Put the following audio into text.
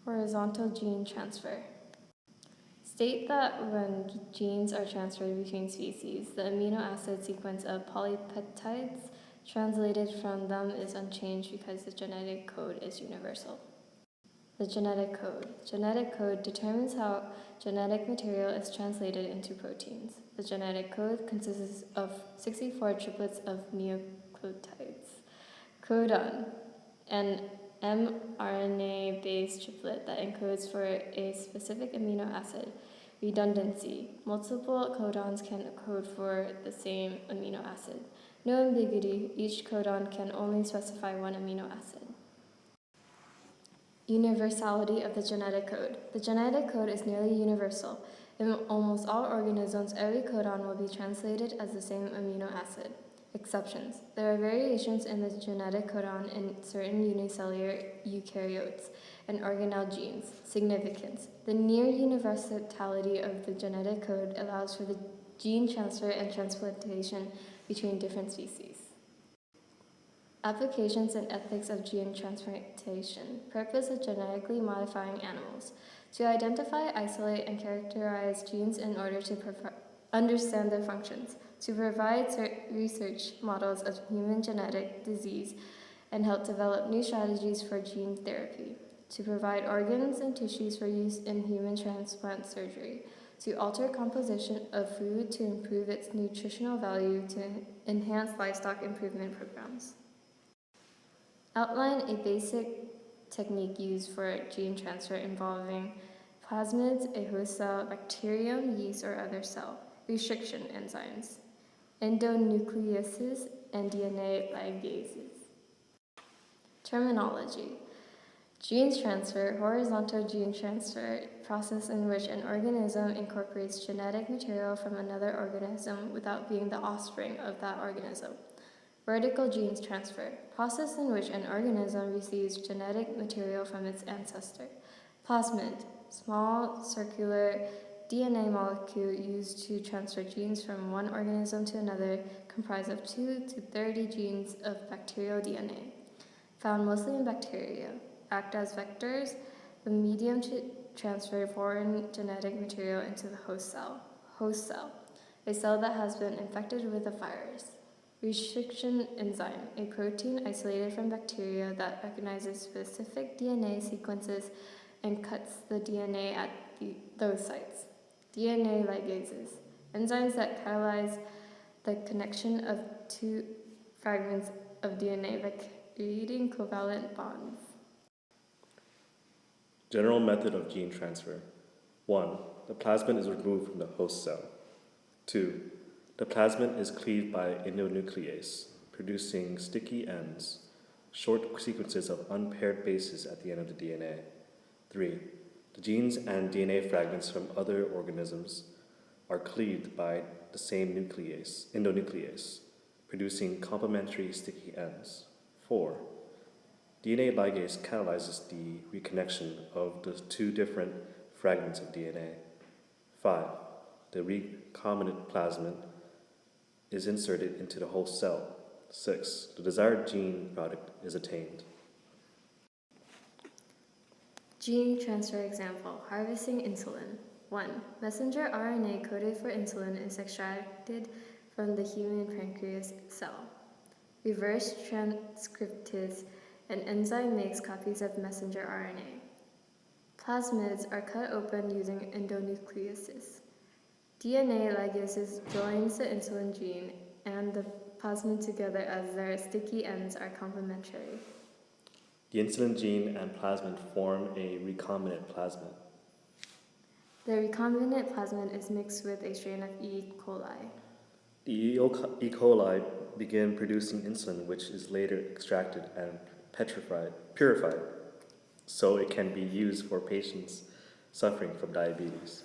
Horizontal gene transfer. State that when genes are transferred between species, the amino acid sequence of polypeptides translated from them is unchanged because the genetic code is universal. The genetic code. Genetic code determines how genetic material is translated into proteins. The genetic code consists of 64 triplets of nucleotides. Codon, an mRNA-based triplet that encodes for a specific amino acid. Redundancy. Multiple codons can code for the same amino acid. No ambiguity. Each codon can only specify one amino acid. Universality of the genetic code. The genetic code is nearly universal. In almost all organisms, every codon will be translated as the same amino acid. Exceptions. There are variations in the genetic codon in certain unicellular eukaryotes and organelle genes. Significance. The near universality of the genetic code allows for the gene transfer and transplantation between different species. Applications and ethics of gene transplantation. Purpose of genetically modifying animals. To identify, isolate, and characterize genes in order to understand their functions. To provide research models of human genetic disease and help develop new strategies for gene therapy. To provide organs and tissues for use in human transplant surgery. To alter composition of food to improve its nutritional value to enhance livestock improvement programs. Outline a basic technique used for gene transfer involving plasmids, a host cell, bacterium, yeast, or other cell. Restriction enzymes, endonucleases, and DNA ligases. Terminology. Gene transfer, horizontal gene transfer, process in which an organism incorporates genetic material from another organism without being the offspring of that organism. Vertical gene transfer, process in which an organism receives genetic material from its ancestor. Plasmid, small circular DNA molecule used to transfer genes from one organism to another, comprised of 2 to 30 genes of bacterial DNA. Found mostly in bacteria, act as vectors, the medium to transfer foreign genetic material into the host cell. Host cell, a cell that has been infected with a virus. Restriction enzyme, a protein isolated from bacteria that recognizes specific DNA sequences and cuts the DNA at those sites. DNA ligases, enzymes that catalyze the connection of two fragments of DNA by creating covalent bonds. General method of gene transfer. 1. The plasmid is removed from the host cell. 2. The plasmid is cleaved by endonuclease, producing sticky ends, short sequences of unpaired bases at the end of the DNA. 3. The genes and DNA fragments from other organisms are cleaved by the same nuclease, endonuclease, producing complementary sticky ends. 4. DNA ligase catalyzes the reconnection of the two different fragments of DNA. 5. The recombinant plasmid is inserted into the host cell. 6. The desired gene product is attained. Gene transfer example, harvesting insulin. 1. Messenger RNA coded for insulin is extracted from the human pancreas cell. Reverse transcriptase, an enzyme makes copies of messenger RNA. Plasmids are cut open using endonucleases. DNA ligases joins the insulin gene and the plasmid together as their sticky ends are complementary. The insulin gene and plasmid form a recombinant plasmid. The recombinant plasmid is mixed with a strain of E. coli. The E. coli begin producing insulin, which is later extracted and purified, so it can be used for patients suffering from diabetes.